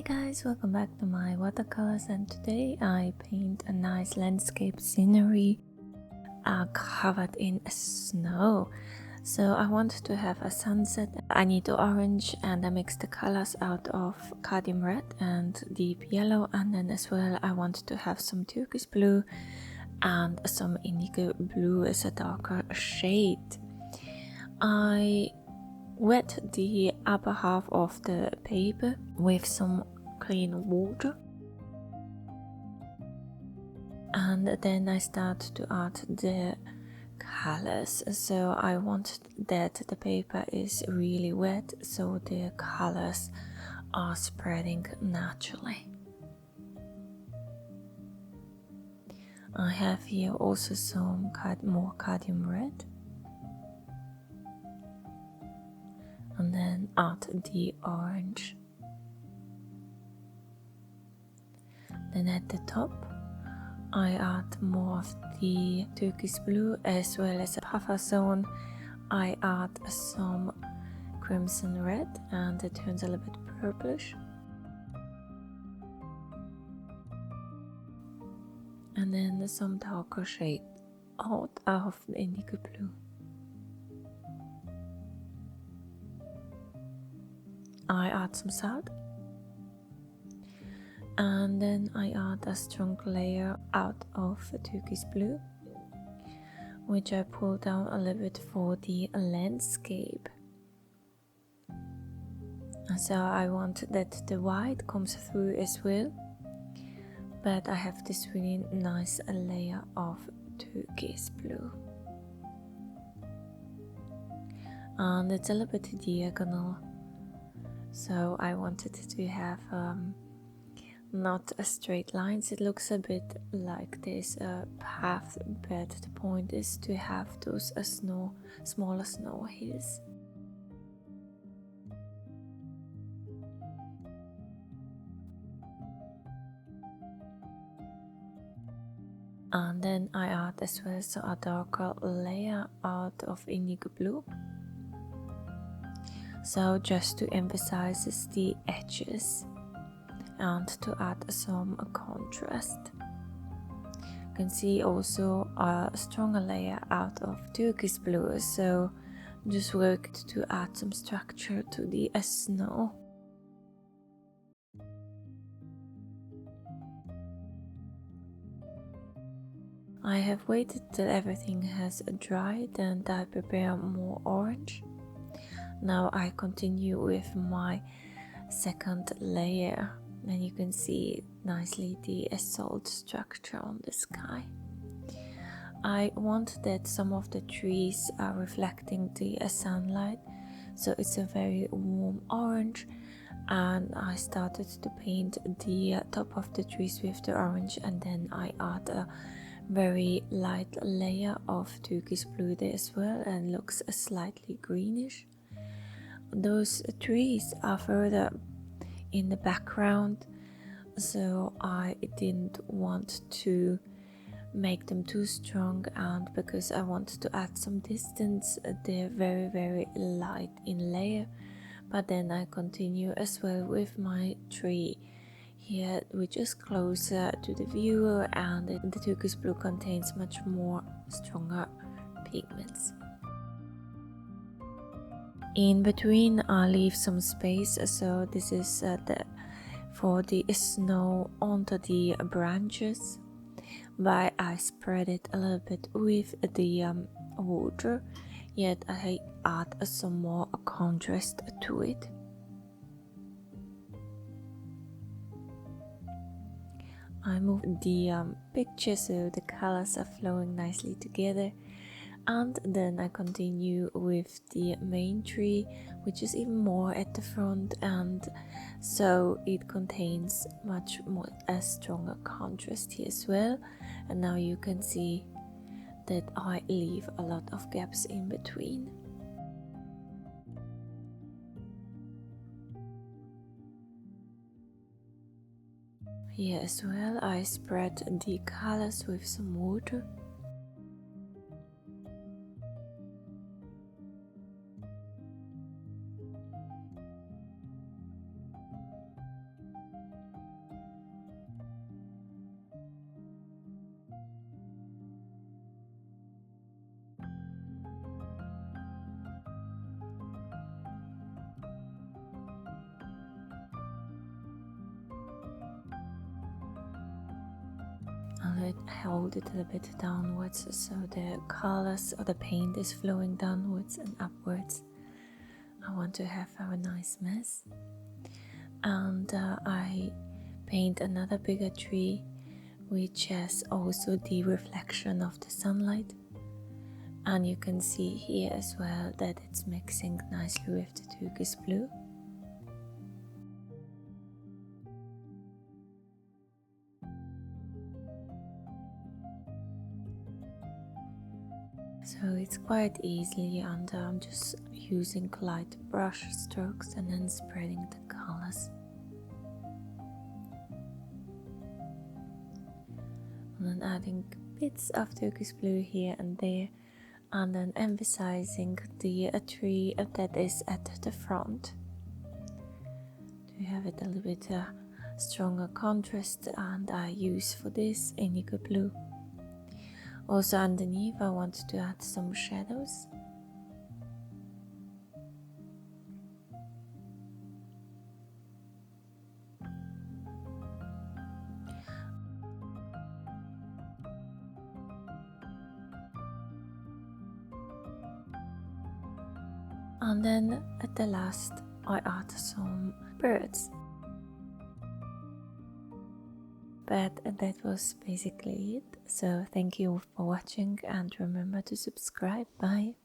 guys, welcome back to my watercolors, and today I paint a nice landscape scenery covered in snow. So I wanted to have a sunset. I need the orange and I mixed the colors out of cadmium red and deep yellow, and then as well I wanted to have some turquoise blue and some indigo blue as a darker shade. I wet the upper half of the paper with some clean water, and then I start to add the colors. So I want that the paper is really wet so the colors are spreading naturally. I have here also some more cadmium red, and then add the orange. Then at the top I add more of the turquoise blue as well as a buffer zone. I add some crimson red and it turns a little bit purplish. And then some darker shade out of the indigo blue. I add some salt, and then I add a strong layer out of turquoise blue, which I pull down a little bit for the landscape. So I want that the white comes through as well, but I have this really nice layer of turquoise blue. And it's a little bit diagonal, so I wanted to have not a straight lines. It looks a bit like this path, but the point is to have those smaller snow hills. And then I add as well a darker layer out of indigo blue, so just to emphasize the edges and to add some contrast. You can see also a stronger layer out of turquoise blue, so just worked to add some structure to the snow. I have waited till everything has dried and I prepare more orange. Now I continue with my second layer, and you can see nicely the salt structure on the sky. I want that some of the trees are reflecting the sunlight, so it's a very warm orange, and I started to paint the top of the trees with the orange, and then I add a very light layer of turquoise blue there as well, and looks slightly greenish. Those trees are further in the background, so I didn't want to make them too strong, and because I wanted to add some distance, they're very light in layer. But then I continue as well with my tree here, which is closer to the viewer, and the turquoise blue contains much more stronger pigments. In between I leave some space, so this is for the snow onto the branches, but I spread it a little bit with the water, yet I add some more contrast to it. I move the picture so the colors are flowing nicely together, and then I continue with the main tree, which is even more at the front, and so it contains much more a stronger contrast here as well. And now you can see that I leave a lot of gaps in between. Here as well I spread the colors with some water. hold it a little bit downwards so the colors or the paint is flowing downwards and upwards. I want to have a nice mess. And I paint another bigger tree which has also the reflection of the sunlight, and you can see here as well that it's mixing nicely with the turquoise blue. So it's quite easily, and I'm just using light brush strokes and then spreading the colors. And then adding bits of turquoise blue here and there, and then emphasizing the tree that is at the front to have it a little bit stronger contrast, and I use for this indigo blue. Also underneath I wanted to add some shadows. And then at the last I add some birds. But that was basically it. So thank you for watching and remember to subscribe. Bye.